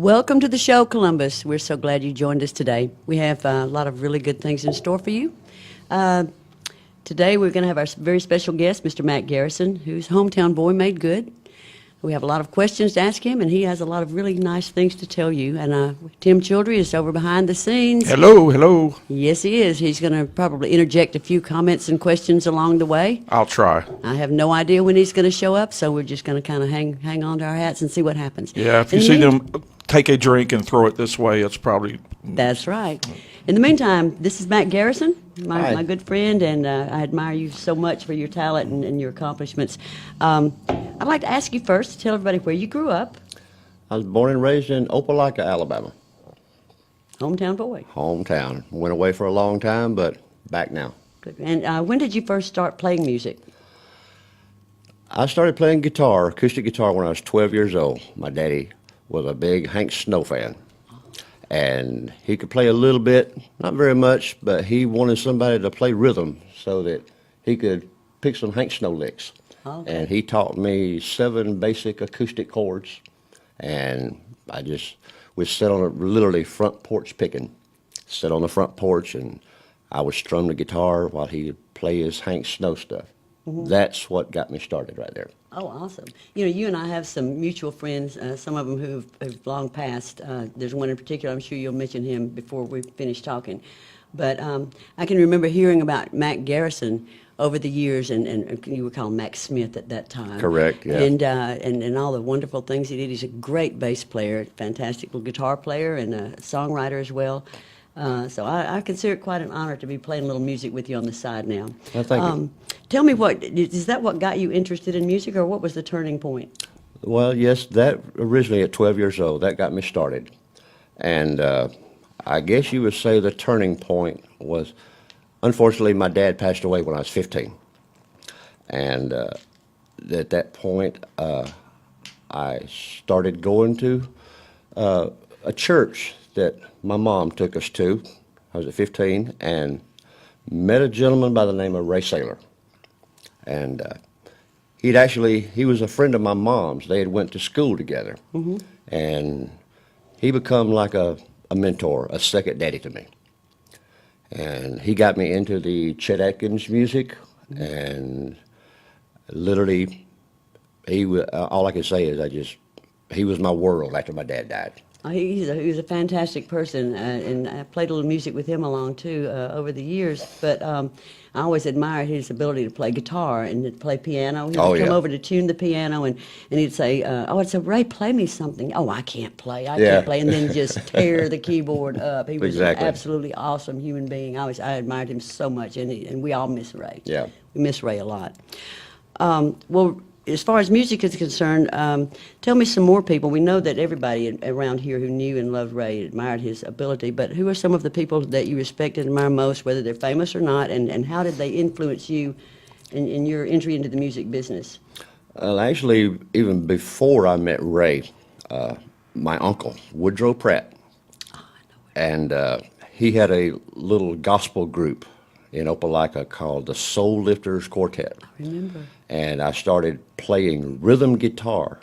Welcome to the show, Columbus. We're so glad you joined us today. We have a lot of really good things in store for you. Today we're going to have our very special guest, Mr. Mack Garrison, who's hometown boy made good. We have a lot of questions to ask him, and he has a lot of really nice things to tell you. And Tim Childrey is over behind the scenes. Hello, hello. Yes, he is. He's going to probably interject a few comments and questions along the way. I'll try. I have no idea when he's going to show up, so we're just going to kind of hang on to our hats and see what happens. Yeah, if you see them take a drink and throw it this way, it's probably... That's right. In the meantime, this is Mack Garrison, Hi. my good friend, and I admire you so much for your talent and your accomplishments. I'd like to ask you first to tell everybody where you grew up. I was born and raised in Opelika, Alabama. Hometown boy. Hometown. Went away for a long time, but back now. Good. And when did you first start playing music? I started playing guitar, acoustic guitar, when I was 12 years old. My daddy was a big Hank Snow fan. And he could play a little bit, not very much, but he wanted somebody to play rhythm so that he could pick some Hank Snow licks. Okay. And he taught me 7 basic acoustic chords, and we sat on a literally front porch picking. Sat on the front porch, and I would strum the guitar while he would play his Hank Snow stuff. Mm-hmm. That's what got me started right there. Oh, awesome. You know, you and I have some mutual friends, some of them who've long passed. There's one in particular, I'm sure you'll mention him before we finish talking. But I can remember hearing about Mack Garrison over the years, and you were called Mack Smith at that time. Correct, yeah. And all the wonderful things he did. He's a great bass player, fantastic little guitar player, and a songwriter as well. So I consider it quite an honor to be playing a little music with you on the side now. Well, thank you. Tell me, is that what got you interested in music, or what was the turning point? Well, yes, that originally at 12 years old, that got me started. And I guess you would say the turning point was, unfortunately, my dad passed away when I was 15. And at that point, I started going to a church that my mom took us to. I was at 15 and met a gentleman by the name of Ray Saylor. And he was a friend of my mom's. They had went to school together. Mm-hmm. And he become like a mentor, a second daddy to me. And he got me into the Chet Atkins music, mm-hmm. and literally, all I can say is he was my world after my dad died. He was a fantastic person, and I played a little music with him along, too, over the years. But I always admired his ability to play guitar and to play piano. He would come over to tune the piano, and he'd say, I'd say, Ray, play me something. Oh, I can't play, can't play, and then just tear the keyboard up. He was an absolutely awesome human being. I admired him so much, and we all miss Ray. Yeah. We miss Ray a lot. Well, as far as music is concerned, tell me some more people. We know that everybody around here who knew and loved Ray admired his ability, but who are some of the people that you respect and admire most, whether they're famous or not, and how did they influence you in your entry into the music business? Well, actually, even before I met Ray, my uncle, Woodrow Pratt, and he had a little gospel group in Opelika called the Soul Lifters Quartet. I remember. And I started playing rhythm guitar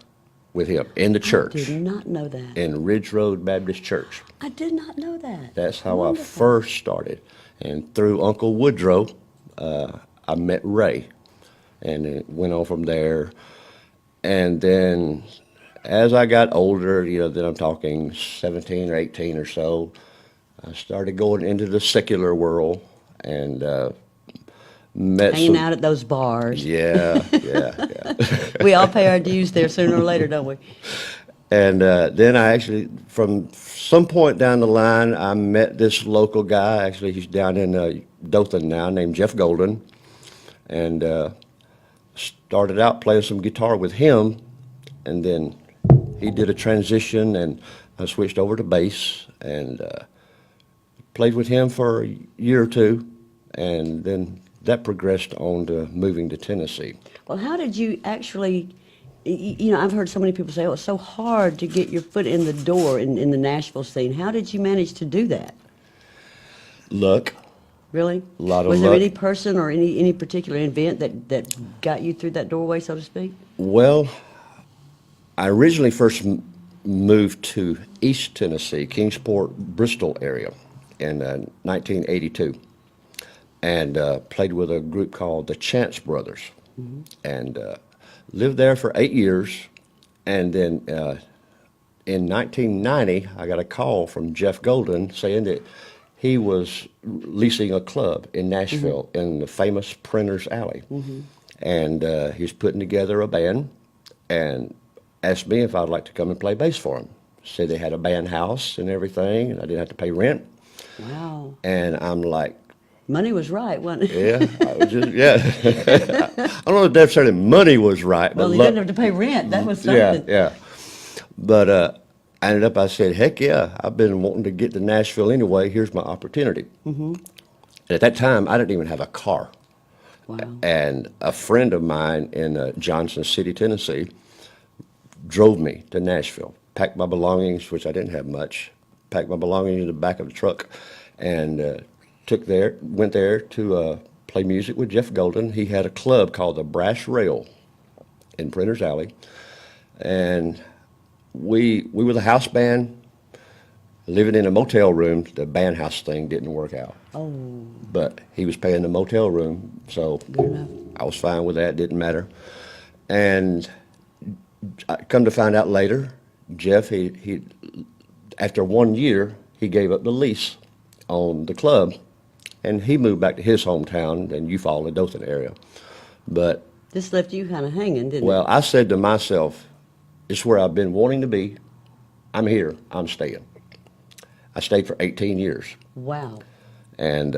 with him in the church. I did not know that. In Ridge Road Baptist Church. I did not know that. That's how I first started. And through Uncle Woodrow, I met Ray. And it went on from there. And then as I got older, then I'm talking 17 or 18 or so, I started going into the secular world and hanging out at those bars. Yeah. We all pay our dues there sooner or later, don't we? And then I actually, from some point down the line, I met this local guy. Actually, he's down in Dothan now, named Jeff Golden. And started out playing some guitar with him. And then he did a transition, and I switched over to bass. And played with him for a year or two. And then that progressed on to moving to Tennessee. Well, how did you actually, I've heard so many people say, it's so hard to get your foot in the door in the Nashville scene. How did you manage to do that? Luck. Really? A lot of Was luck. there any person or any particular event that got you through that doorway, so to speak? Well, I originally first moved to East Tennessee, Kingsport, Bristol area in 1982, and played with a group called the Chance Brothers, and lived there for 8 years. And then in 1990, I got a call from Jeff Golden saying that he was leasing a club in Nashville in the famous Printers Alley. And he was putting together a band and asked me if I'd like to come and play bass for him. Said they had a band house and everything, and I didn't have to pay rent. Wow. And I'm like, Money was right, wasn't it? yeah, I was just, yeah. I don't know if necessarily money was right, Well, but you didn't have to pay rent. That was something. yeah. But I ended up, I said, heck yeah, I've been wanting to get to Nashville anyway. Here's my opportunity. And at that time, I didn't even have a car. Wow. And a friend of mine in Johnson City, Tennessee, drove me to Nashville, packed my belongings, which I didn't have much, packed my belongings in the back of the truck, and went there to play music with Jeff Golden. He had a club called the Brass Rail in Printers Alley, and we were the house band living in a motel room. The band house thing didn't work out. Oh. But he was paying the motel room, so Good enough. I was fine with that, didn't matter. And I come to find out later, Jeff, he after 1 year, he gave up the lease on the club, and he moved back to his hometown in Eufaula, the Dothan area. But, This left you kind of hanging, didn't well, I said to myself, it's where I've been wanting to be. I'm here. I'm staying. I stayed for 18 years. it? Wow. And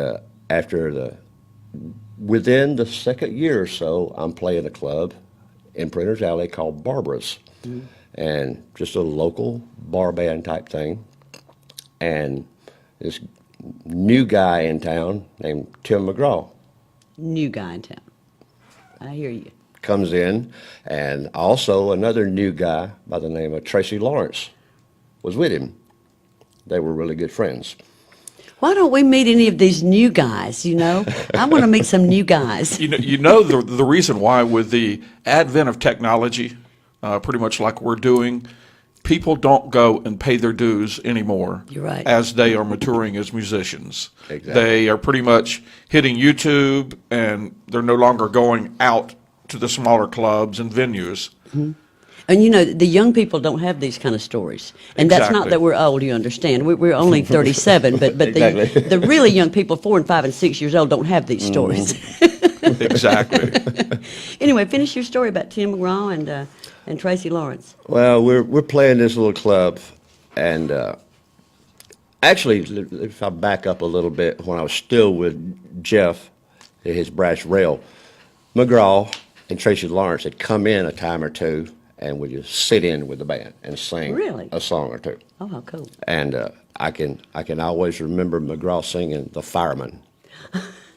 within the second year or so, I'm playing a club in Printers Alley called Barbara's, and just a local bar band type thing. And this new guy in town named Tim McGraw New guy in town. I hear you. comes in, and also another new guy by the name of Tracy Lawrence was with him. They were really good friends. Why don't we meet any of these new guys, I want to meet some new guys. You know the reason why, with the advent of technology, pretty much like we're doing, people don't go and pay their dues anymore. You're right. As they are maturing as musicians. Exactly. They are pretty much hitting YouTube, and they're no longer going out to the smaller clubs and venues. And the young people don't have these kind of stories. And that's not Exactly. that we're old, you understand. We're only 37, but Exactly. the really young people, 4 and 5 and 6 years old, don't have these stories. Exactly. Anyway, finish your story about Tim McGraw and Tracy Lawrence. Well, we're playing this little club, and actually, if I back up a little bit, when I was still with Jeff at his Brass Rail, McGraw and Tracy Lawrence had come in a time or two and would just sit in with the band and sing Really? a song or two. Oh, how cool. And I can always remember McGraw singing "The Fireman,"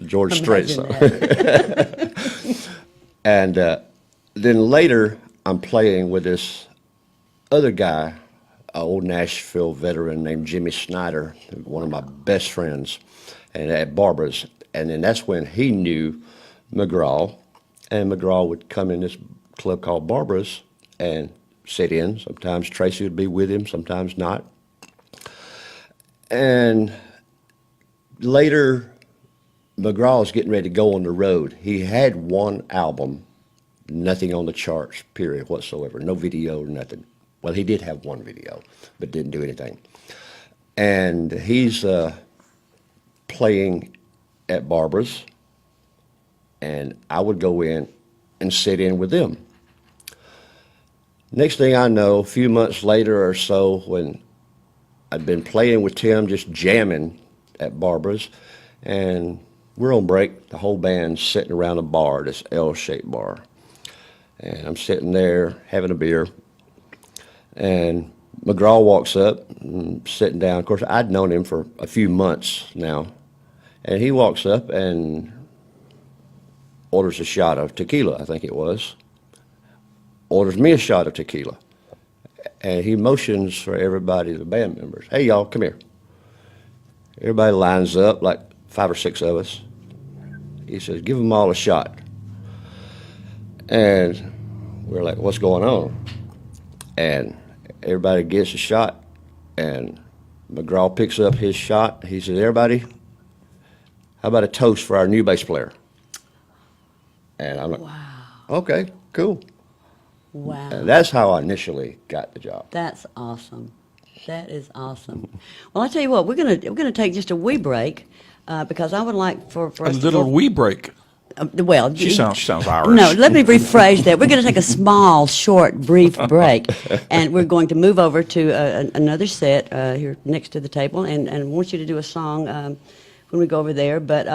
George Strait Imagine song. that. And then later, I'm playing with this other guy, an old Nashville veteran named Jimmy Snyder, one of my best friends, and at Barbara's. And then that's when he knew McGraw, and McGraw would come in this club called Barbara's and sit in. Sometimes Tracy would be with him, sometimes not. And later, McGraw was getting ready to go on the road. He had one album, nothing on the charts, period, whatsoever. No video or nothing. Well, he did have one video, but didn't do anything. And he's playing at Barbara's, and I would go in and sit in with them. Next thing I know, a few months later or so, when I'd been playing with Tim, just jamming at Barbara's, and we're on break, the whole band's sitting around a bar, this L-shaped bar. And I'm sitting there having a beer, and McGraw walks up, and sitting down. Of course, I'd known him for a few months now, and he walks up and orders a shot of tequila, I think it was. Orders me a shot of tequila. And he motions for everybody, the band members, "Hey, y'all, come here." Everybody lines up, like 5 or 6 of us. He says, "Give them all a shot." And we're like, "What's going on?" And everybody gets a shot, and McGraw picks up his shot. He says, everybody, how about a toast for our new bass player? And I'm like, Wow. okay, cool. Wow. And that's how I initially got the job. That's awesome. That is awesome. Well, I tell you what, we're gonna take just a wee break because I would like for A us little to wee break. well, She sounds Irish. No, let me rephrase that. We're going to take a small, short, brief break, and we're going to move over to another set here next to the table, and I want you to do a song when we go over there. But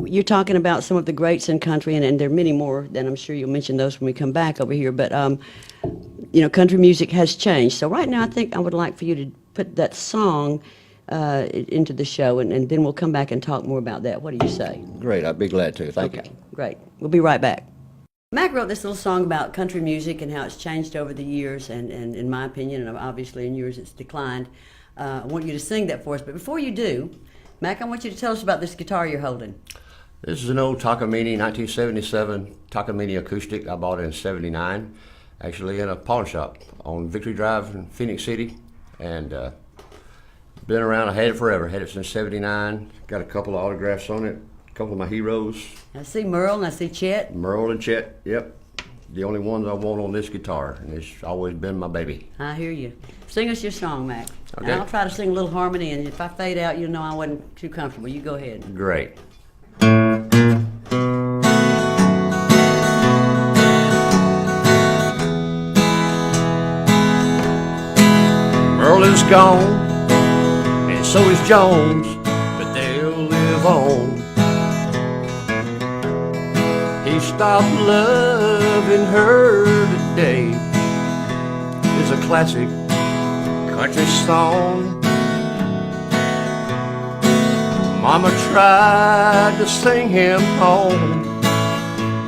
you're talking about some of the greats in country, and there are many more, and I'm sure you'll mention those when we come back over here. But you know, country music has changed. So right now, I think I would like for you to put that song into the show, and then we'll come back and talk more about that. What do you say? Great, I'd be glad to. Thank you. Great. We'll be right back. Mack wrote this little song about country music and how it's changed over the years, and in my opinion, and obviously in yours, it's declined. I want you to sing that for us, but before you do, Mack, I want you to tell us about this guitar you're holding. This is an old Takamine 1977 Takamine acoustic. I bought it in '79, actually in a pawn shop on Victory Drive in Phoenix City, and been around. I had it forever. Had it since '79. Got a couple of autographs on it. A couple of my heroes. I see Merle and I see Chet. Merle and Chet. Yep. The only ones I want on this guitar, and it's always been my baby. I hear you. Sing us your song, Mack. Okay. And I'll try to sing a little harmony, and if I fade out, you'll know I wasn't too comfortable. You go ahead. Great. Merle is gone, and so is Jones, but they'll live on. He stopped loving her today is a classic country song. Mama tried to sing him home,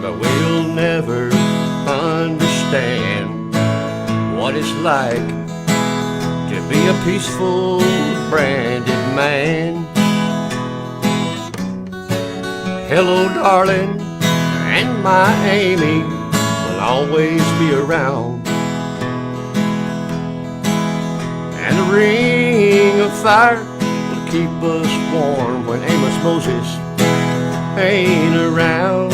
but we'll never understand what it's like to be a peaceful, branded man. Hello, darling, and my Amy will always be around. And the ring of fire will keep us warm when Amos Moses ain't around.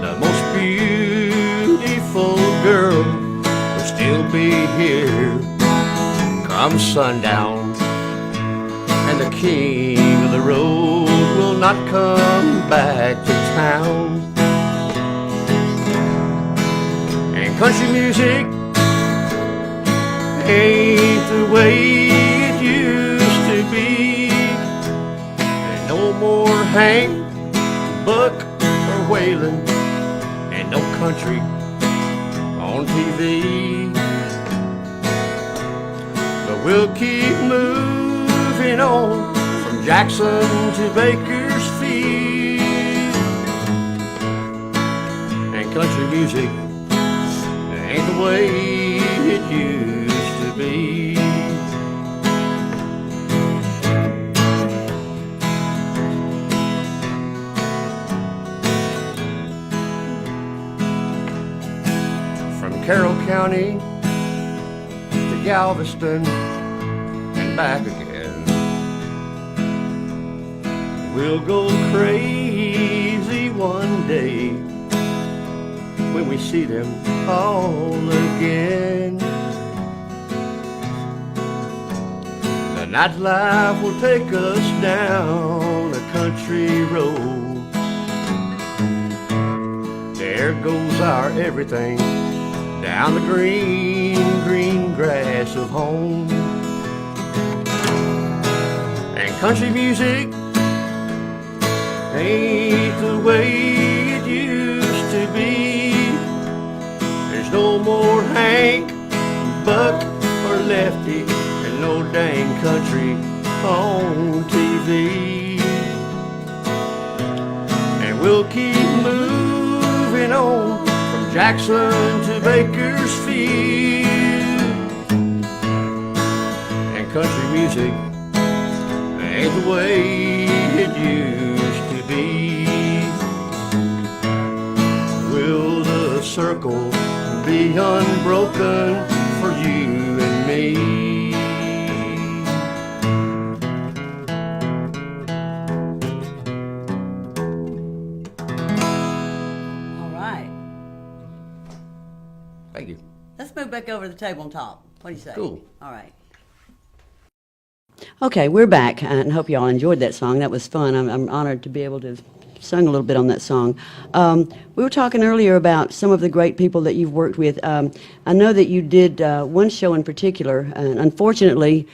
The most beautiful girl will still be here come sundown, and the king of the road will not come back to town. And country music ain't the way it used to be. There's no more Hank, Buck, or Waylon, and no country on TV. But we'll keep moving on from Jackson to Bakersfield. And country music ain't the way it used to be. From Carroll County to Galveston and back again, we'll go crazy one day when we see them all again. The nightlife will take us down a country road. There goes our everything, down the green, green grass of home. And country music ain't the way it used to be. There's no more Hank, Buck, or Lefty, and no dang country on TV. And we'll keep moving on from Jackson to Bakersfield. And country music ain't the way it used to be. Will the circle be unbroken for you and me. All right. Thank you. Let's move back over to the table on top. What do you say? Cool. All right. Okay, we're back, and hope you all enjoyed that song. That was fun. I'm honored to be able to sing a little bit on that song. We were talking earlier about some of the great people that you've worked with. I know that you did one show in particular, and unfortunately,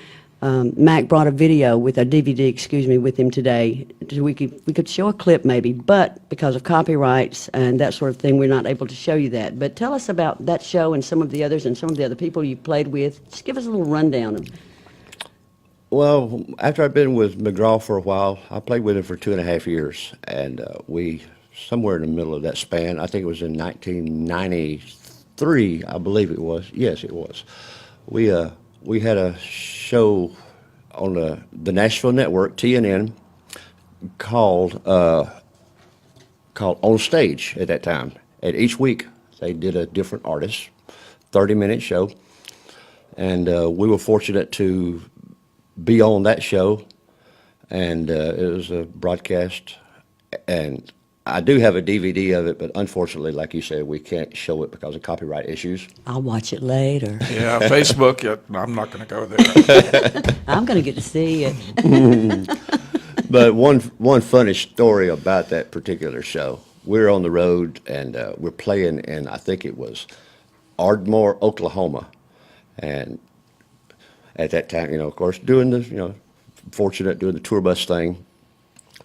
Mack brought a video with a DVD, excuse me, with him today. We could show a clip maybe, but because of copyrights and that sort of thing, we're not able to show you that. But tell us about that show and some of the others and some of the other people you played with. Just give us a little rundown of. Well, after I'd been with McGraw for a while, I played with him for 2.5 years, and we, somewhere in the middle of that span, I think it was in 1993, I believe it was. Yes, it was. We had a show on the Nashville network, TNN, called On Stage at that time. And each week they did a different artist, 30-minute show, and we were fortunate to be on that show, and it was a broadcast, and I do have a DVD of it, but unfortunately, like you said, we can't show it because of copyright issues. I'll watch it later. Yeah, Facebook, yeah, I'm not going to go there. I'm going to get to see it. But one funny story about that particular show, we're on the road, and we're playing in, I think it was Ardmore, Oklahoma, and at that time, you know, of course, doing the, you know, fortunate doing the tour bus thing,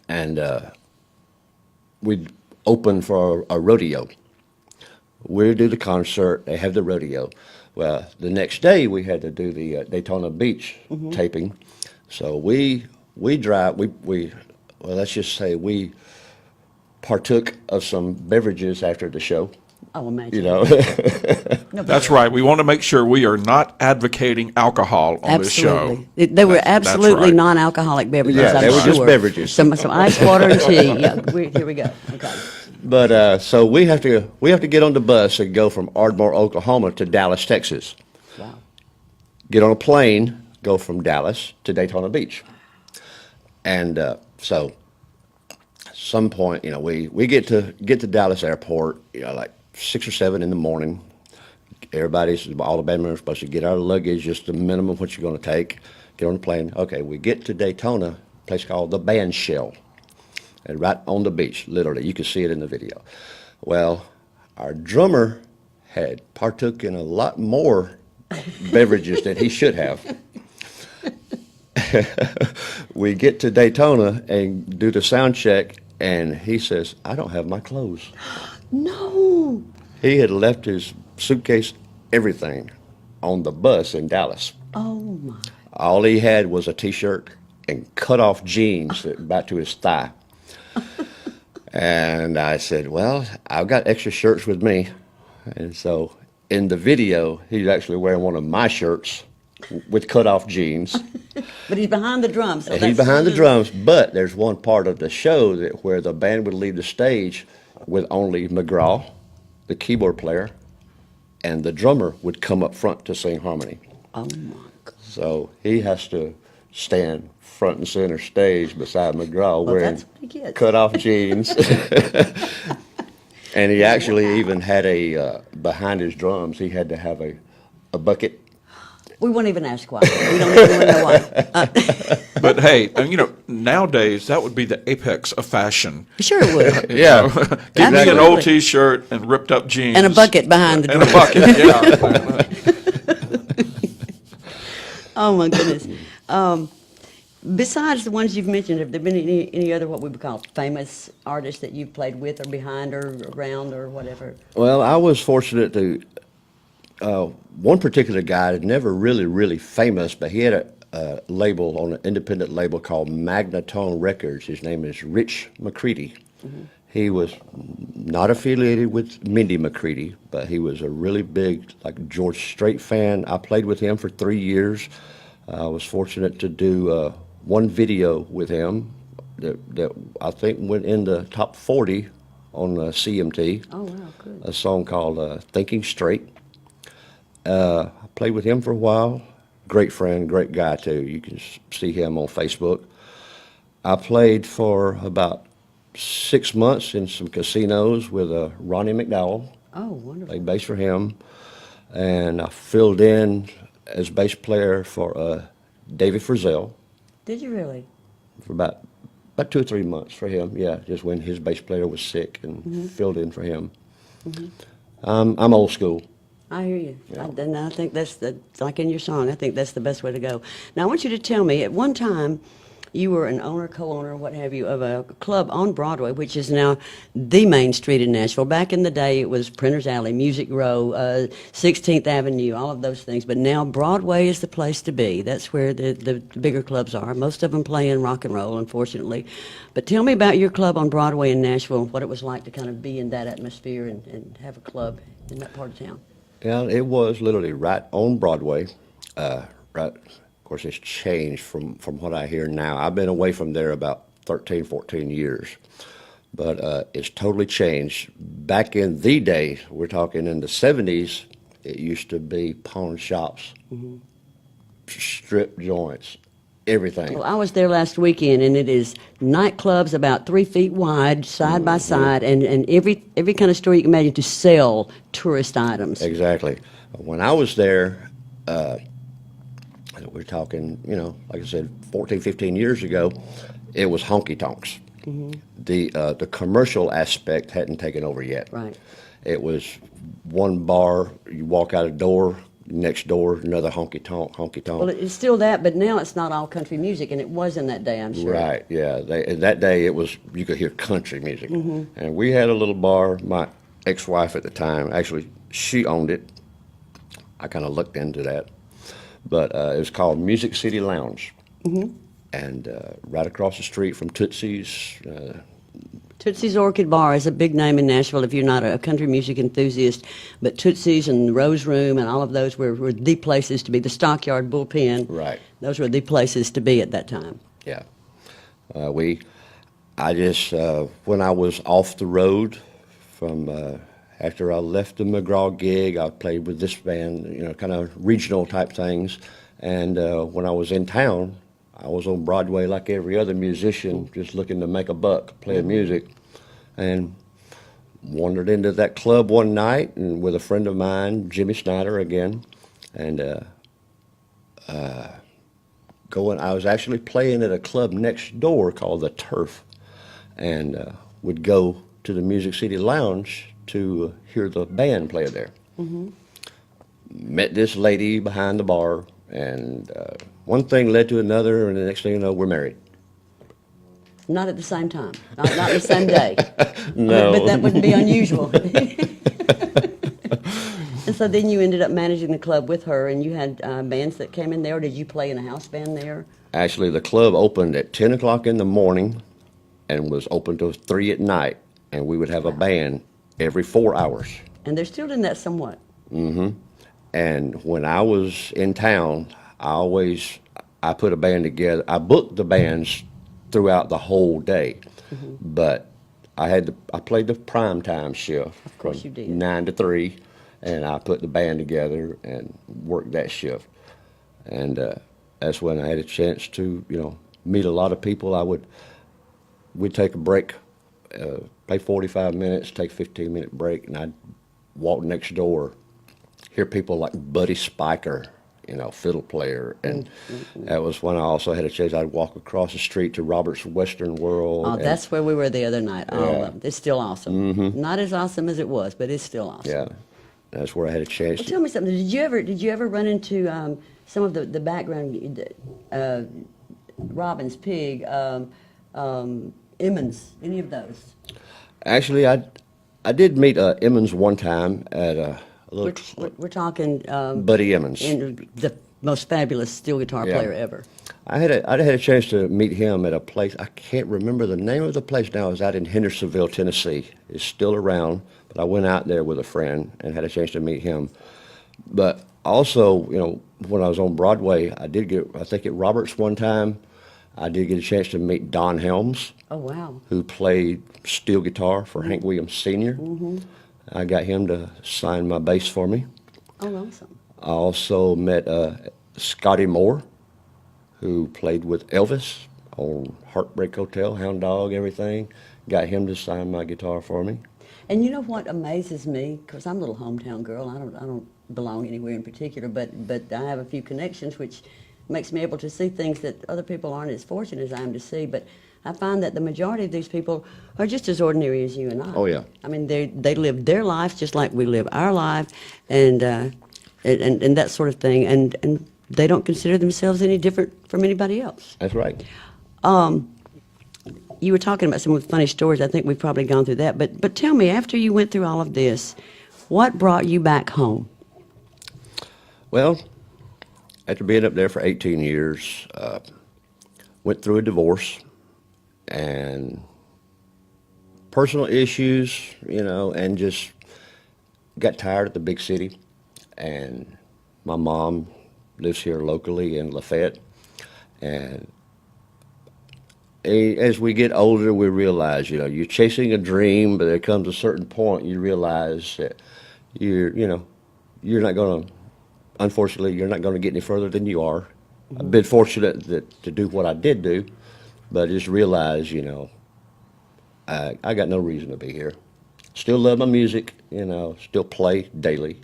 and we'd open for a rodeo. We do the concert, they have the rodeo. Well, the next day we had to do the Daytona Beach taping. So we let's just say we partook of some beverages after the show. Oh, imagine. You know, No, That's right. We want to make sure we are not advocating alcohol on this show. Absolutely. They were That's absolutely right. non-alcoholic beverages. Yeah, I'm they were sure. just beverages. Some ice water and tea. Yeah, here we go. Okay. but so we have to get on the bus and go from Ardmore, Oklahoma to Dallas, Texas. Wow. Get on a plane, go from Dallas to Daytona Beach. And so some point, you know, we get to Dallas airport, you know, like 6 or 7 in the morning. All the band members are supposed to get our luggage, just the minimum what you're going to take, get on the plane. Okay, we get to Daytona, a place called the Band Shell, and right on the beach, literally. You can see it in the video. Well, our drummer had partook in a lot more beverages than he should have. We get to Daytona and do the sound check, and he says, "I don't have my clothes." No. He had left his suitcase, everything, on the bus in Dallas. Oh, my. All he had was a T-shirt and cut-off jeans about to his thigh. And I said, well, I've got extra shirts with me. And so in the video, he's actually wearing one of my shirts with cut-off jeans. But he's behind the drums. So And he's that's- behind the drums, but there's one part of the show where the band would leave the stage with only McGraw, the keyboard player, and the drummer would come up front to sing harmony. Oh, my God. So he has to stand front and center stage beside McGraw Well, wearing that's what he gets. cut-off jeans. And he actually even had behind his drums, he had to have a bucket. We won't even ask why. We don't even know why. But hey, you know, nowadays that would be the apex of fashion. Sure it would. Yeah. Give me an Absolutely. old T-shirt and ripped up jeans. And a bucket behind the And a drums. bucket, yeah. Oh, my goodness. Besides the ones you've mentioned, have there been any other what we would call famous artists that you've played with or behind or around or whatever? Well, I was fortunate to, one particular guy, never really famous, but he had a label on an independent label called Magnatone Records. His name is Rich McCready. Mm-hmm. He was not affiliated with Mindy McCready, but he was a really big, like, George Strait fan. I played with him for 3 years. I was fortunate to do one video with him that I think went in the top 40 on CMT. Oh, wow, good. A song called Thinking Straight. I played with him for a while. Great friend, great guy too. You can see him on Facebook. I played for about 6 months in some casinos with Ronnie McDowell. Oh, wonderful. Played bass for him. And I filled in as bass player for David Frizzell Did you really? for about 2 or 3 months for him. Yeah, just when his bass player was sick and filled in for him. I'm old school. I hear you. Yeah. And I think like in your song, I think that's the best way to go. Now, I want you to tell me, at one time, you were an owner, co-owner, what have you, of a club on Broadway, which is now the main street in Nashville. Back in the day, it was Printer's Alley, Music Row, 16th Avenue, all of those things. But now Broadway is the place to be. That's where the bigger clubs are. Most of them playing rock and roll, unfortunately. But tell me about your club on Broadway in Nashville, what it was like to kind of be in that atmosphere and have a club in that part of town. Yeah, it was literally right on Broadway. Right. Of course, it's changed from what I hear now. I've been away from there about 13, 14 years, but it's totally changed. Back in the day, we're talking in the 70s, it used to be pawn shops, strip joints, everything. Well, I was there last weekend, and it is nightclubs about 3 feet wide, side by side, and every kind of store you can imagine to sell tourist items. Exactly. When I was there, we're talking, like I said, 14, 15 years ago, it was honky-tonks. The commercial aspect hadn't taken over yet. Right. It was one bar, you walk out a door, next door, another honky-tonk, honky-tonk. Well, it's still that, but now it's not all country music, and it was in that day, I'm sure. Right, yeah. In that day, it was, you could hear country music. And we had a little bar, my ex-wife at the time, actually, she owned it. I kind of looked into that. But it was called Music City Lounge. And right across the street from Tootsie's. Tootsie's Orchid Bar is a big name in Nashville if you're not a country music enthusiast. But Tootsie's and Rose Room and all of those were the places to be. The Stockyard Bullpen. Right. Those were the places to be at that time. Yeah. I just, when I was off the road from, after I left the McGraw gig, I played with this band, kind of regional type things. And when I was in town, I was on Broadway like every other musician, just looking to make a buck, playing music. And wandered into that club one night and with a friend of mine, Jimmy Snyder again. And I was actually playing at a club next door called The Turf. And would go to the Music City Lounge to hear the band play there. Met this lady behind the bar, and one thing led to another, and the next thing you know, we're married. Not at the same time. Not the same day. No. But that wouldn't be unusual. And so then you ended up managing the club with her, and you had bands that came in there, or did you play in a house band there? Actually, the club opened at 10 o'clock in the morning and was open till 3 at night, and we would have a band every 4 hours. And they're still doing that somewhat. And when I was in town, I put a band together. I booked the bands throughout the whole day, but I played the prime time shift. Of course you did. 9 to 3, and I put the band together and worked that shift. And that's when I had a chance to, meet a lot of people. We'd take a break, play 45 minutes, take a 15-minute break, and I'd walk next door, hear people like Buddy Spiker, fiddle player. And that was when I also had a chance. I'd walk across the street to Robert's Western World. Oh, that's where we were the other night. Yeah. Oh, it's still awesome. Not as awesome as it was, but it's still awesome. Yeah, that's where I had a chance. Well, tell me something. Did you ever run into some of the background, Robbins, Pig, Emmons, any of those? Actually, I did meet Emmons one time at a little. We're talking Buddy Emmons. and the most fabulous steel guitar Yeah. player ever. I had a chance to meet him at a place. I can't remember the name of the place now. It was out in Hendersonville, Tennessee. It's still around, but I went out there with a friend and had a chance to meet him. But also, when I was on Broadway, I think at Roberts one time, I did get a chance to meet Don Helms. Oh, wow. Who played steel guitar for Hank Williams Sr. I got him to sign my bass for me. Oh, awesome. I also met Scotty Moore, who played with Elvis on Heartbreak Hotel, Hound Dog, everything. Got him to sign my guitar for me. And you know what amazes me? Because I'm a little hometown girl. I don't belong anywhere in particular, but I have a few connections, which makes me able to see things that other people aren't as fortunate as I am to see. But I find that the majority of these people are just as ordinary as you and I. Oh, yeah. I mean, they live their lives just like we live our life, and that sort of thing. And they don't consider themselves any different from anybody else. That's right. You were talking about some of the funny stories. I think we've probably gone through that. But tell me, after you went through all of this, what brought you back home? Well, after being up there for 18 years, went through a divorce and personal issues, and just got tired of the big city. And my mom lives here locally in Lafayette. And as we get older, we realize, you're chasing a dream, but there comes a certain point you realize that you're not going to, unfortunately, you're not going to get any further than you are. Mm-hmm. I've been fortunate to do what I did do, but I just realized, I got no reason to be here. Still love my music, still play daily.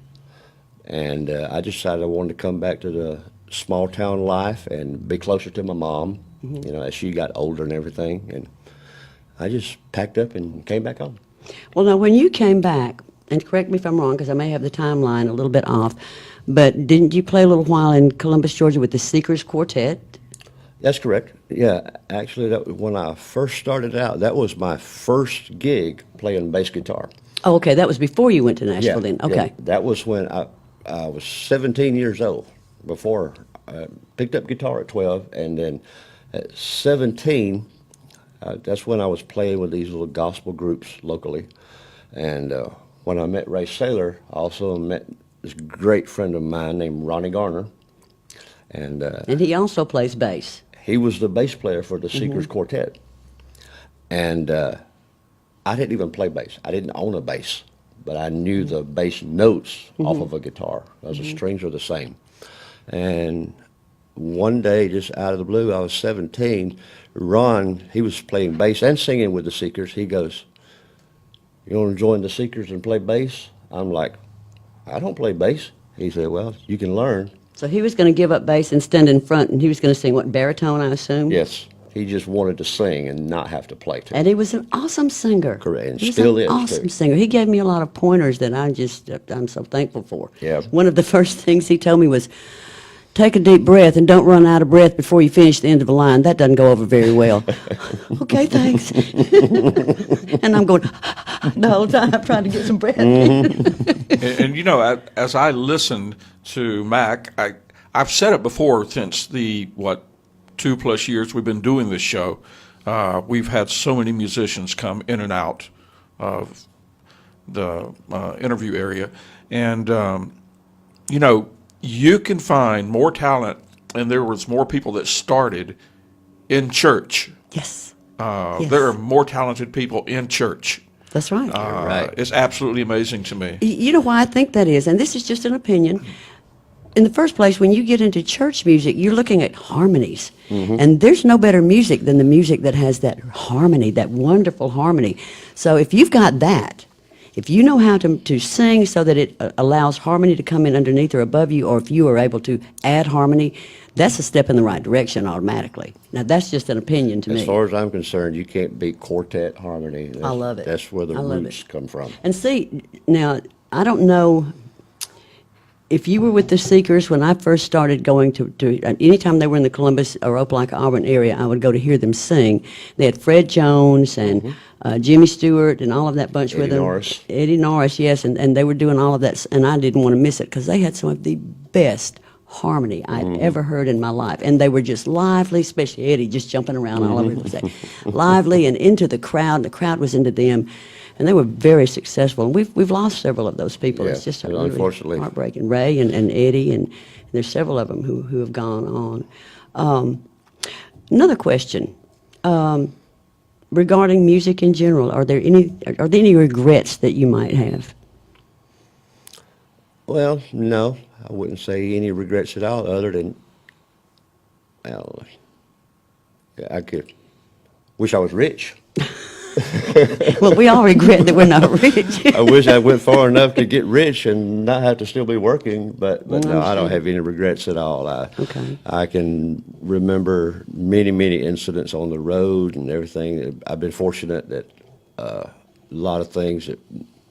And I decided I wanted to come back to the small town life and be closer to my mom, mm-hmm. As she got older and everything. And I just packed up and came back home. Well, now, when you came back, and correct me if I'm wrong, because I may have the timeline a little bit off, but didn't you play a little while in Columbus, Georgia with the Seekers Quartet? That's correct. Yeah, actually, when I first started out, that was my first gig playing bass guitar. Oh, okay, that was before you went to Nashville then. Okay. Yeah, that was when I was 17 years old, before I picked up guitar at 12, and then at 17, that's when I was playing with these little gospel groups locally. And when I met Ray Saylor, I also met this great friend of mine named Ronnie Garner. And he also plays bass. He was the bass player for the Seekers mm-hmm. Quartet. And I didn't even play bass. I didn't own a bass, but I knew the bass notes mm-hmm. off of a guitar, because mm-hmm. the strings are the same. And one day, just out of the blue, I was 17, Ron, he was playing bass and singing with the Seekers. He goes, "You want to join the Seekers and play bass?" I'm like, "I don't play bass." He said, "Well, you can learn." So he was going to give up bass and stand in front, and he was going to sing, what, baritone, I assume? Yes. He just wanted to sing and not have to play too. And he was an awesome singer. Correct, and he still was is an awesome too. singer. He gave me a lot of pointers that I'm so thankful for. Yeah. One of the first things he told me was, take a deep breath and don't run out of breath before you finish the end of a line. That doesn't go over very well. Okay, thanks. And I'm going the whole time trying to get some breath. Mm-hmm. and as I listened to Mack, I've said it before, since the 2+ years we've been doing this show, we've had so many musicians come in and out of the interview area, and you can find more talent, and there was more people that started in church. Yes. Yes. There are more talented people in church. That's right. You're right. It's absolutely amazing to me. You know why I think that is, and this is just an opinion. In the first place, when you get into church music, you're looking at harmonies. Mm-hmm. And there's no better music than the music that has that harmony, that wonderful harmony. So if you've got that, if you know how to sing so that it allows harmony to come in underneath or above you, or if you are able to add harmony, that's a step in the right direction automatically. Now, that's just an opinion to me. As far as I'm concerned, you can't beat quartet harmony. I love it. That's where the roots come from. And see, now, I don't know if you were with the Seekers when I first started going to anytime they were in the Columbus or Opelika, Auburn area, I would go to hear them sing. They had Fred Jones and Jimmy Stewart and all of that bunch with them. Eddie Norris, yes, and they were doing all of that, and I didn't want to miss it because they had some of the best harmony I'd ever heard in my life. And they were just lively, especially Eddie, just jumping around all over the place. Lively and into the crowd. The crowd was into them. And they were very successful. And we've lost several of those people. Yeah, it's just really unfortunately heartbreaking. Ray and Eddie, and there's several of them who have gone on. Another question regarding music in general: are there any regrets that you might have? Well, no, I wouldn't say any regrets at all, other than, well, I could wish I was rich. Well, we all regret that we're not rich. I wish I went far enough to get rich and not have to still be working, but no, I don't understand. have any regrets at all. Okay. I can remember many incidents on the road and everything. I've been fortunate that a lot of things that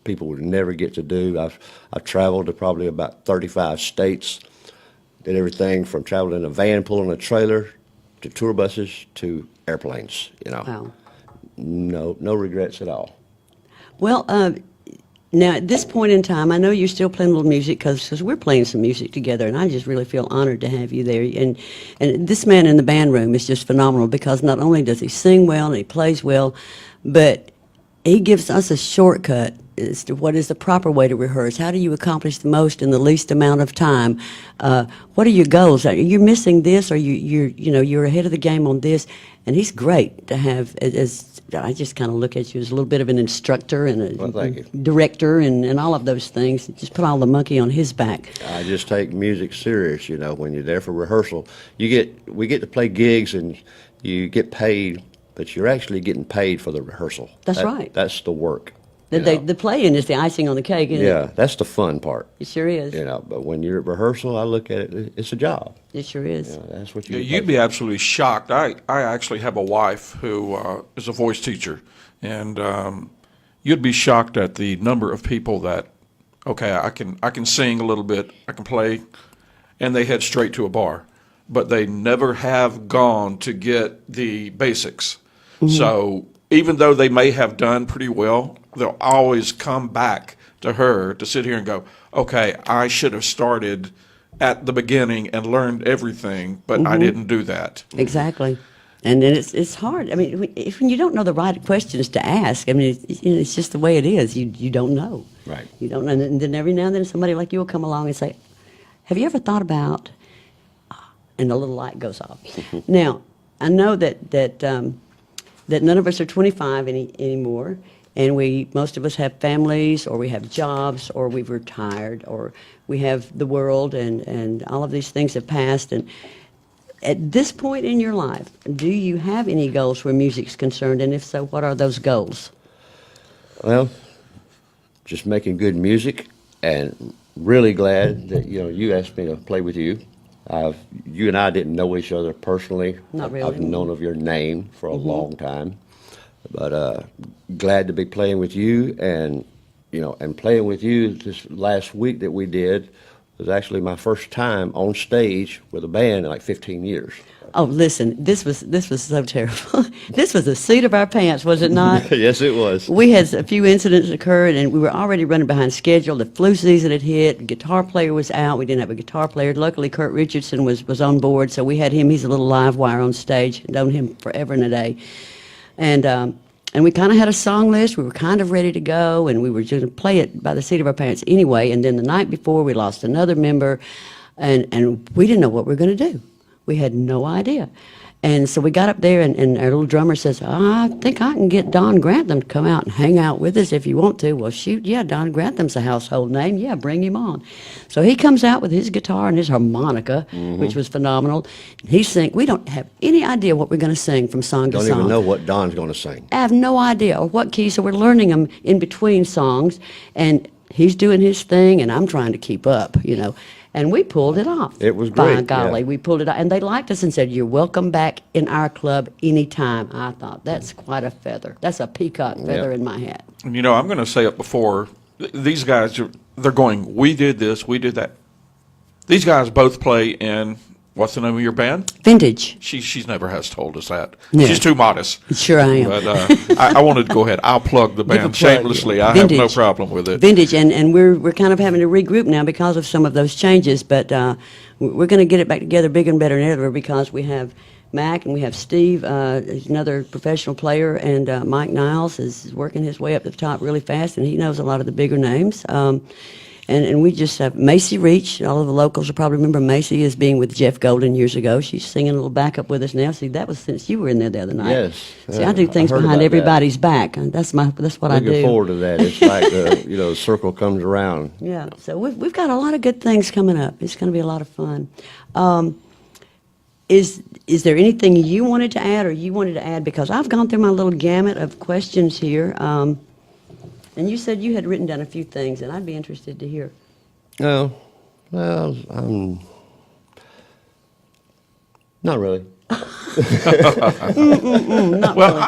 people would never get to do. I've traveled to probably about 35 states. Did everything from traveling in a van, pulling a trailer, to tour buses, to airplanes. Wow. No regrets at all. Well, now at this point in time, I know you're still playing a little music because we're playing some music together, and I just really feel honored to have you there. And this man in the band room is just phenomenal because not only does he sing well and he plays well, but he gives us a shortcut as to what is the proper way to rehearse. How do you accomplish the most in the least amount of time? What are your goals? Are you missing this, or you're ahead of the game on this? And he's great to have as I just kind of look at you as a little bit of an instructor and Well, thank you. director and all of those things. Just put all the monkey on his back. I just take music serious, when you're there for rehearsal. We get to play gigs and you get paid, but you're actually getting paid for the rehearsal. That's right. That's the work. The playing is the icing on the cake, isn't Yeah, it? that's the fun part. It sure is. But when you're at rehearsal, I look at it, it's a job. It sure is. That's what Yeah, you you'd be absolutely shocked. I actually have a wife who is a voice teacher, and you'd be shocked at the number of people that, okay, I can sing a little bit, I can play, and they head straight to a bar, but they never have gone to get the basics. So even though they may have done pretty well, they'll always come back to her to sit here and go, okay, I should have started at the beginning and learned everything, but I didn't do that. Exactly. And then it's hard. I mean, when you don't know the right questions to ask, I mean, it's just the way it is. You don't know. Right. You don't know. And then every now and then somebody like you will come along and say, have you ever thought about, and the little light goes off. Now, I know that none of us are 25 anymore, and most of us have families, or we have jobs, or we've retired, or we have the world, and all of these things have passed. And at this point in your life, do you have any goals where music's concerned? And if so, what are those goals? Well, just making good music, and really glad that you asked me to play with you. You and I didn't know each other personally. Not really. I've known of your name for a long time, but glad to be playing with you, and playing with you this last week that we did was actually my first time on stage with a band in like 15 years. Oh, listen, this was so terrible. This was the seat of our pants, was it not? Yes, it was. We had a few incidents occurred, and we were already running behind schedule. The flu season had hit. The guitar player was out. We didn't have a guitar player. Luckily, Kurt Richardson was on board, so we had him. He's a little live wire on stage. Known him forever and a day. And we kind of had a song list. We were kind of ready to go, and we were just going to play it by the seat of our pants anyway. And then the night before, we lost another member, and we didn't know what we were going to do. We had no idea. And so we got up there, and our little drummer says, I think I can get Don Grantham to come out and hang out with us if you want to. Well, shoot, yeah, Don Grantham's a household name. Yeah, bring him on. So he comes out with his guitar and his harmonica, which was phenomenal. He sings. We don't have any idea what we're going to sing from song to Don't song. even know what Don's going to sing. I have no idea or what key, so we're learning them in between songs, and he's doing his thing, and I'm trying to keep up, And we pulled it off. It was By great, golly, yeah. we pulled it off. And they liked us and said, you're welcome back in our club anytime. I thought, that's quite a feather. That's a peacock feather in my hat. And I'm going to say it before, these guys, they're going, we did this, we did that. These guys both play in, what's the name of your band? Vintage. She's never has told us that. Yeah. She's too modest. Sure I am. But I wanted to go ahead. I'll plug the Give a band plug. shamelessly. I have no Vintage. problem with it. Vintage, and we're kind of having to regroup now because of some of those changes, but we're going to get it back together bigger and better than ever because we have Mack and we have Steve, who's another professional player, and Mike Niles is working his way up to the top really fast, and he knows a lot of the bigger names. And we just have Macy Reach. All of the locals will probably remember Macy as being with Jeff Golden years ago. She's singing a little backup with us now. See, that was since you were in there the other night. Yes. See, I do things I heard behind about everybody's back. And that's what I do. Looking forward to that. It's like the circle comes around. Yeah. So we've got a lot of good things coming up. It's going to be a lot of fun. Is there anything you wanted to add, or you wanted to add? Because I've gone through my little gamut of questions here. And you said you had written down a few things, and I'd be interested to hear. Oh, well, not really.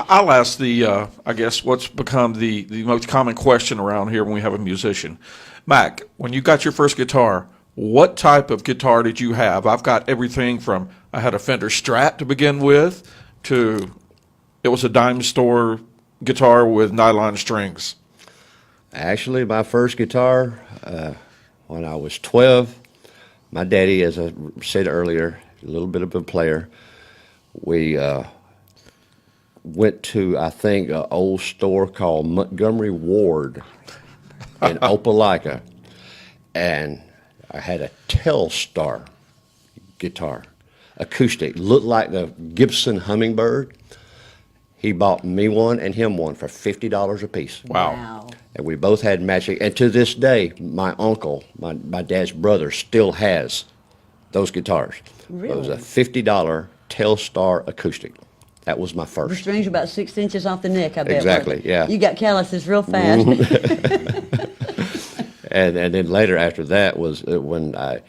I'll ask I guess, what's become the most common question around here when we have a musician. Mack, when you got your first guitar, what type of guitar did you have? I've got everything from, I had a Fender Strat to begin with, to it was a dime store guitar with nylon strings. Actually, my first guitar, when I was 12, my daddy, as I said earlier, a little bit of a player. We went to, I think, an old store called Montgomery Ward in Opelika, and I had a Telstar guitar, acoustic, looked like the Gibson Hummingbird. He bought me one and him one for $50 a piece. Wow. And we both had matching. And to this day, my uncle, my dad's brother, still has those guitars. Really? It was a $50 Telstar acoustic. That was my The first. strings are about 6 inches off the neck, I bet. Exactly, yeah. You got calluses real fast. And then later after that was when I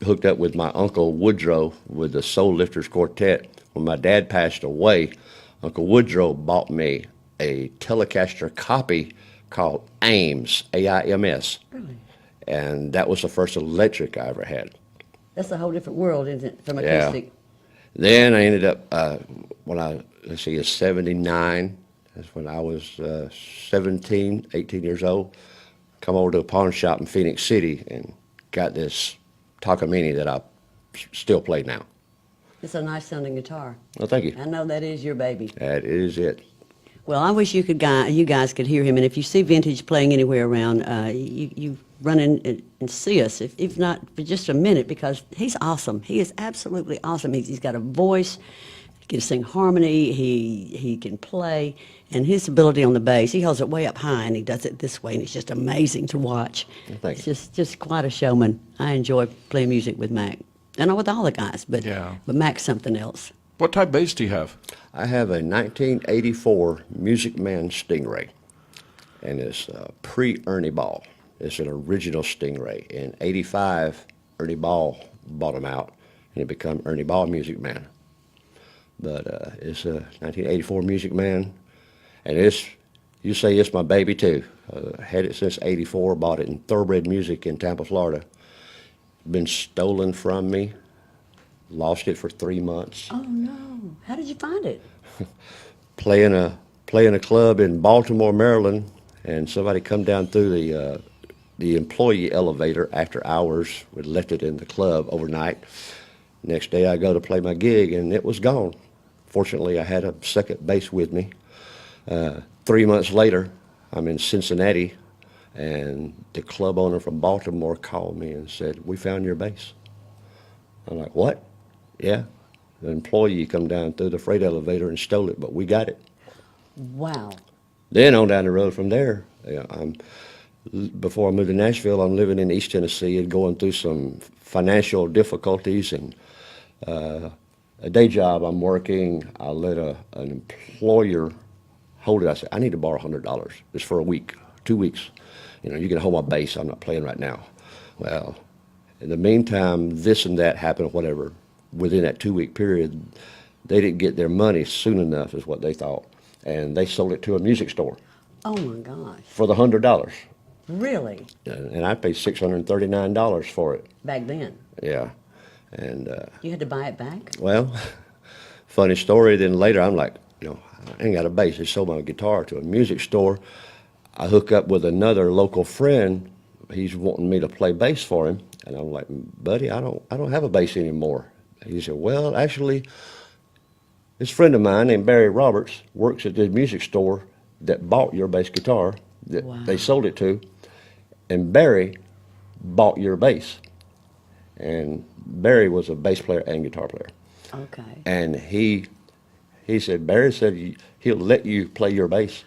hooked up with my uncle Woodrow with the Soul Lifters Quartet. When my dad passed away, Uncle Woodrow bought me a Telecaster copy called Ames, A-I-M-S. Really? And that was the first electric I ever had. That's a whole different world, isn't it, from Yeah. acoustic? Then I ended up, when I, let's see, is 79. That's when I was 17, 18 years old. Come over to a pawn shop in Phoenix City and got this Takamine that I still play now. It's a nice sounding guitar. Well, thank you. I know that is your baby. That is it. Well, I wish you guys could hear him. And if you see Vintage playing anywhere around, you run in and see us, if not for just a minute, because he's awesome. He is absolutely awesome. He's got a voice. He can sing harmony. He can play. And his ability on the bass, he holds it way up high, and he does it this way, and it's just amazing to watch. Thank you. It's just quite a showman. I enjoy playing music with Mack. And with all the guys, but Mack's something else. What type bass do you have? I have a 1984 Music Man Stingray, and it's pre-Ernie Ball. It's an original Stingray. In '85, Ernie Ball bought him out, and it became Ernie Ball Music Man. But it's a 1984 Music Man, and you say it's my baby too. Had it since '84, bought it in Thoroughbred Music in Tampa, Florida. Been stolen from me. Lost it for 3 months. Oh no! How did you find it? Playing a club in Baltimore, Maryland, and somebody come down through the employee elevator after hours. We left it in the club overnight. Next day I go to play my gig, and it was gone. Fortunately, I had a second bass with me. 3 months later, I'm in Cincinnati, and the club owner from Baltimore called me and said, "We found your bass." I'm like, "What?" "Yeah, the employee come down through the freight elevator and stole it, but we got it." Wow. Then on down the road from there, before I moved to Nashville, I'm living in East Tennessee and going through some financial difficulties, and a day job I'm working, I let an employer hold it. I said, "I need to borrow $100 just for a week, 2 weeks. You can hold my bass. I'm not playing right now." Well, in the meantime, this and that happened, whatever. Within that 2 week period, they didn't get their money soon enough, is what they thought, and they sold it to a music store Oh my gosh. for the $100. Really? And I paid $639 for it. Back then? Yeah, and You had to buy it back? well, funny story. Then later, I'm like, I ain't got a bass. They sold my guitar to a music store. I hook up with another local friend. He's wanting me to play bass for him, and I'm like, "Buddy, I don't have a bass anymore." He said, "Well, actually, this friend of mine named Barry Roberts works at the music store that bought your bass guitar that Wow. they sold it to, and Barry bought your bass. And Barry was a bass player and guitar player. Okay. And he said, Barry said he'll let you play your bass.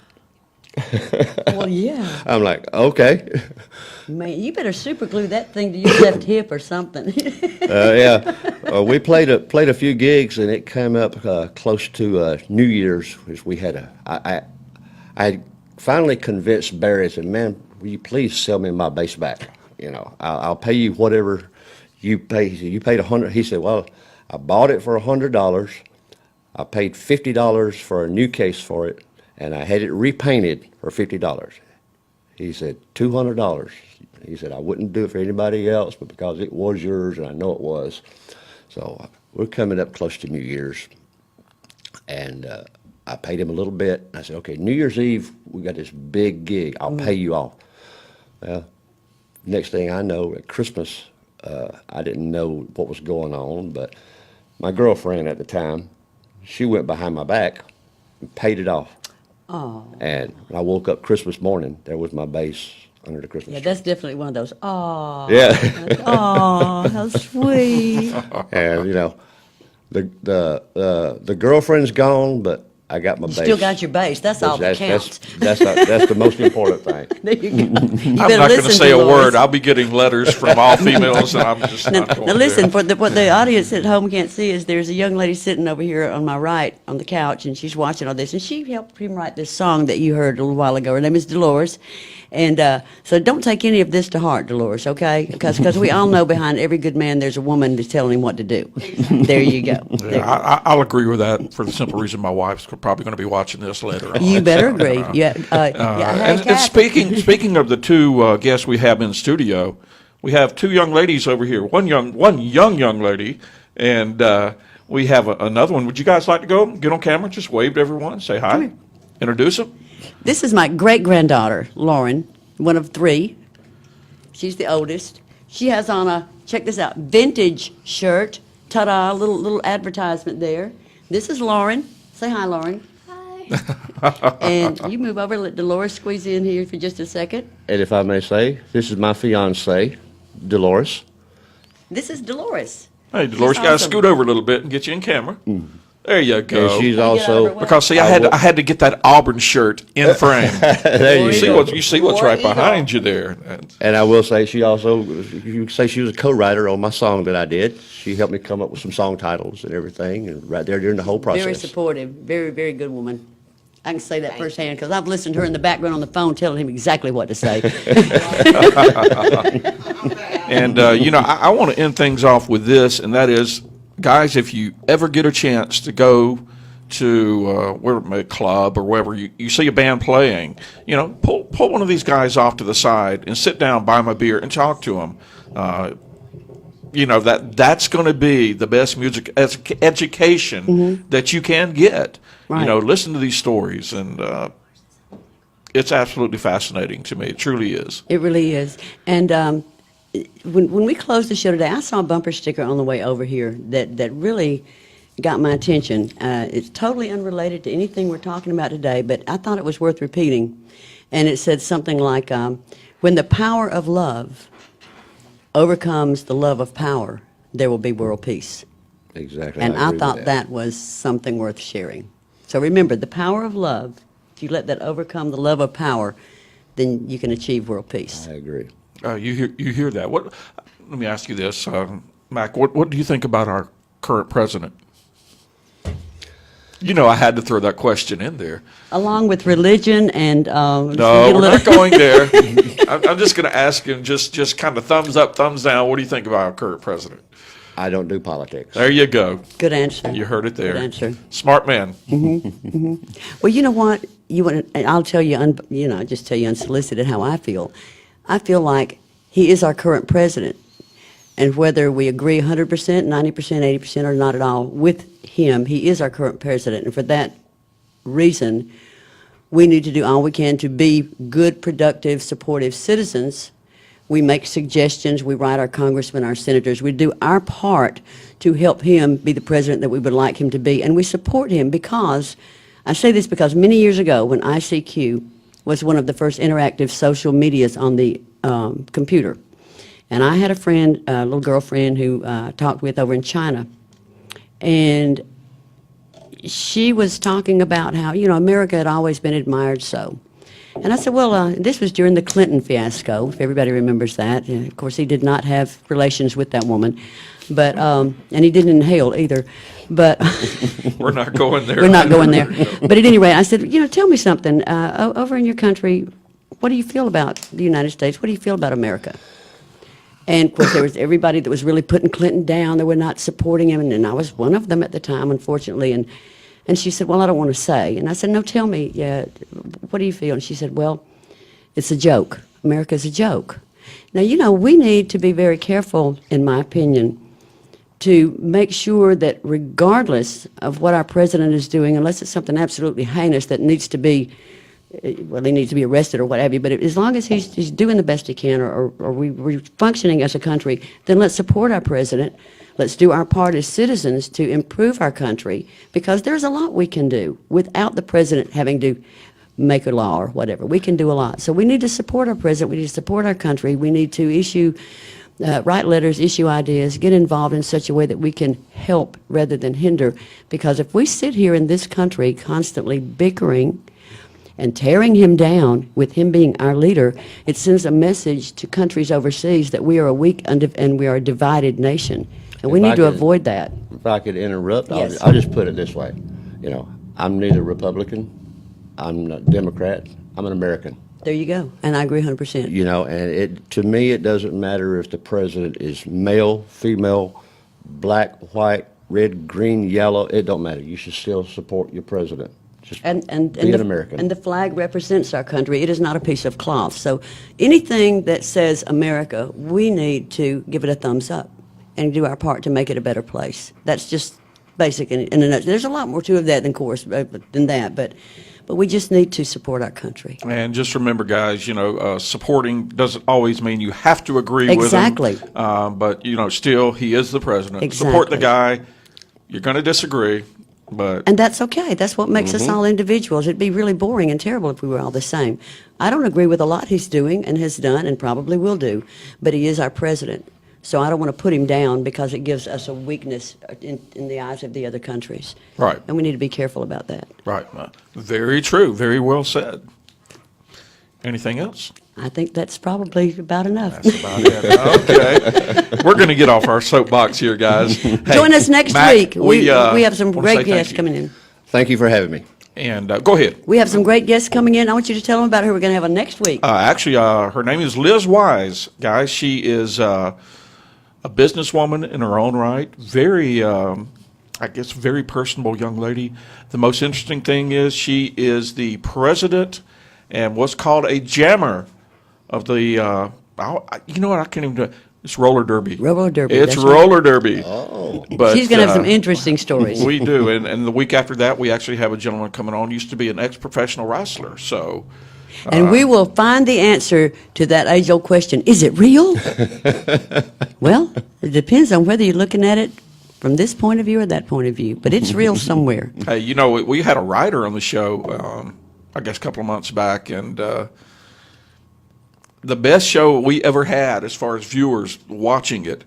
Well, yeah. I'm like, okay. Man, you better super glue that thing to your left hip or something. Yeah. We played a few gigs, and it came up close to New Year's, which we had I finally convinced Barry. I said, man, will you please sell me my bass back? You know, I'll pay you whatever you pay. He said, you paid $100. He said, well, I bought it for $100. I paid $50 for a new case for it, and I had it repainted for $50. He said, $200. He said, I wouldn't do it for anybody else, but because it was yours, and I know it was. So we're coming up close to New Year's, and I paid him a little bit. I said, okay, New Year's Eve, we got this big gig. I'll pay you off. Well, next thing I know, at Christmas, I didn't know what was going on, but my girlfriend at the time, she went behind my back and paid it off. Oh. And when I woke up Christmas morning, there was my bass under the Christmas Yeah, tree. that's definitely one of those. Oh. Yeah. Oh, how sweet. And, you know, the girlfriend's gone, but I got my You bass. still got your bass. That's all that counts. That's the most important thing. There you go. You I'm better not going to listen, say a Dolores. word. I'll be getting letters from all females, and I'm just Now, not going now listen, there. what the audience at home can't see is there's a young lady sitting over here on my right on the couch, and she's watching all this, and she helped him write this song that you heard a little while ago. Her name is Dolores. And so don't take any of this to heart, Dolores, okay? Because we all know behind every good man there's a woman that's telling him what to do. There you go. There. Yeah, I'll agree with that for the simple reason my wife's probably going to be watching this later on. You better agree. Yeah, hey, And Kat. speaking of the two guests we have in studio, we have two young ladies over here. One young lady, and we have another one. Would you guys like to go get on camera? Just wave to everyone, say hi, introduce them. This is my great-granddaughter, Lauren, one of three. She's the oldest. She has on a, check this out, vintage shirt. Ta-da, little advertisement there. This is Lauren. Say hi, Lauren. Hi. And you move over, let Dolores squeeze in here for just a second. And if I may say, this is my fiancée, Dolores. This is Dolores. Hey, Dolores, you got to awesome. scoot over a little bit and get you in camera. There you go. And she's Get out of her also, way. Because see, I had to get that Auburn shirt in frame. there You you see go. what's War right Eagle. behind you there. That's- And I will say she also, you could say she was a co-writer on my song that I did. She helped me come up with some song titles and everything, and right there during the whole process. Very supportive. Very, very good woman. I can say that firsthand because I've listened to her in the background on the phone telling him exactly what to say. And I want to end things off with this, and that is, guys, if you ever get a chance to go to a club or wherever you see a band playing, pull one of these guys off to the side and sit down, buy them a beer, and talk to them. That's going to be the best music education that you can get. Right. Listen to these stories, and it's absolutely fascinating to me. It truly is. It really is. And when we closed the show today, I saw a bumper sticker on the way over here that really got my attention. It's totally unrelated to anything we're talking about today, but I thought it was worth repeating. And it said something like, when the power of love overcomes the love of power, there will be world peace. Exactly. And I agree with thought that was something worth sharing. So remember, the power of love, if you let that overcome the love of power, then you can achieve world peace. I agree. You hear that? Let me ask you this, Mack. What do you think about our current president? I had to throw that question in there. Along with religion and No, we're not going there. I'm just going to ask him, just kind of thumbs up, thumbs down. What do you think about our current president? I don't do politics. There you go. Good answer. You heard it there. Good answer. Smart man. Well, you know what? I'll tell you, just tell you unsolicited how I feel. I feel like he is our current president. And whether we agree 100%, 90%, 80%, or not at all with him, he is our current president. And for that reason, we need to do all we can to be good, productive, supportive citizens. We make suggestions. We write our congressmen, our senators. We do our part to help him be the president that we would like him to be. And we support him because, I say this because many years ago when ICQ was one of the first interactive social medias on the computer. And I had a friend, a little girlfriend who I talked with over in China. And she was talking about how, America had always been admired so. And I said, well, this was during the Clinton fiasco, if everybody remembers that. And of course, he did not have relations with that woman, but and he didn't inhale either. But we're not going there. We're not going there. But at any rate, I said, tell me something. Over in your country, what do you feel about the United States? What do you feel about America? And, of course, there was everybody that was really putting Clinton down. They were not supporting him, and I was one of them at the time, unfortunately. And she said, well, I don't want to say. And I said, no, tell me, what do you feel? And she said, well, it's a joke. America's a joke. Now, we need to be very careful, in my opinion, to make sure that regardless of what our president is doing, unless it's something absolutely heinous that needs to be, well, he needs to be arrested or what have you, but as long as he's doing the best he can or we're functioning as a country, then let's support our president. Let's do our part as citizens to improve our country, because there's a lot we can do without the president having to make a law or whatever. We can do a lot. So we need to support our president. We need to support our country. We need to write letters, issue ideas, get involved in such a way that we can help rather than hinder. Because if we sit here in this country constantly bickering and tearing him down with him being our leader, it sends a message to countries overseas that we are a weak and we are a divided nation. And we need to avoid that. If I could interrupt, Yes. I'll just put it this way. I'm neither Republican, I'm not Democrat, I'm an American. There you go. And I agree 100%. And to me, it doesn't matter if the president is male, female, black, white, red, green, yellow. It don't matter. You should still support your president. Just be an American. And the flag represents our country. It is not a piece of cloth. So anything that says America, we need to give it a thumbs up and do our part to make it a better place. That's just basic in a nutshell. There's a lot more to that, than that, but we just need to support our country. And just remember, guys, supporting doesn't always mean you have to agree Exactly. with him. But, still, he is the president. Exactly. Support the guy. You're going to disagree, but... And that's okay. That's what makes us all individuals. It'd be really boring and terrible if we were all the same. I don't agree with a lot he's doing and has done and probably will do, but he is our president. So I don't want to put him down because it gives us a weakness in the eyes of the other countries. Right. And we need to be careful about that. Right. Very true. Very well said. Anything else? I think that's probably about enough. That's about it. Okay. We're going to get off our soapbox here, guys. Hey, Join us next Mack, week. We have some wanna say great guests thank you. coming in. Thank you for having me. And go ahead. We have some great guests coming in. I want you to tell them about who we're going to have on next week. Actually, her name is Liz Wise, guys. She is a businesswoman in her own right. Very, very personable young lady. The most interesting thing is she is the president and what's called a jammer of the, I can't even do it. It's roller derby. Roller derby. It's that's roller derby. Oh. But, She's going to have some interesting stories. We do. And the week after that, we actually have a gentleman coming on, used to be an ex-professional wrestler. So... And we will find the answer to that age-old question, is it real? Well, it depends on whether you're looking at it from this point of view or that point of view, but it's real somewhere. Hey, we had a writer on the show, I guess a couple of months back, and the best show we ever had as far as viewers watching it,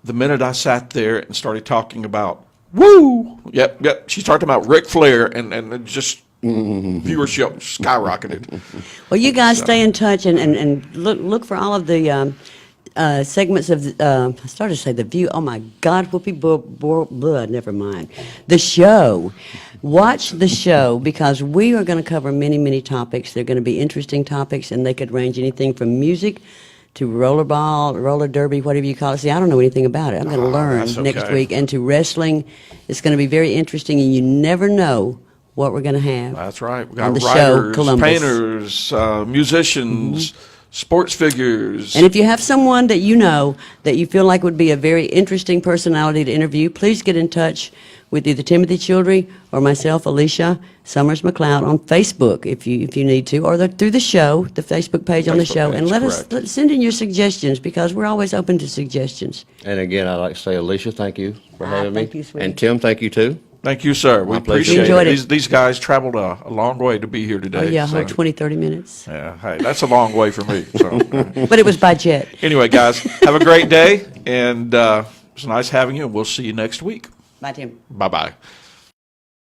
the minute I sat there and started talking about, woo, yep, she started about Ric Flair, and it just... viewership skyrocketed. Well, you guys stay in touch and look for all of the segments of I started to say The View. Oh my God, never mind. The show. Watch the show, because we are going to cover many, many topics. They're going to be interesting topics, and they could range anything from music to rollerball, roller derby, whatever you call it. See, I don't know anything about it. I'm going to learn next week. And to wrestling. It's going to be very interesting, and you never know what we're going to have. That's right. We on got the show, writers, Columbus. painters, musicians, sports figures. And if you have someone that you know that you feel like would be a very interesting personality to interview, please get in touch with either Timothy Childry or myself, Alicia Summers McLeod, on Facebook if you need to, or through the show, the Facebook page on the show, and send in your suggestions, because we're always open to suggestions. And again, I'd like to say, Alicia, thank you for having me. Thank you, sweetie. And Tim, thank you too. Thank you, sir. We My pleasure. appreciate Enjoyed it. it. These guys traveled a long way to be here today. Oh, yeah, so- 20, 30 minutes. Yeah, hey, that's a long way for me. So, But it was by jet. anyway, guys, have a great day, and it's nice having you, and we'll see you next week. Bye, Tim. Bye-bye.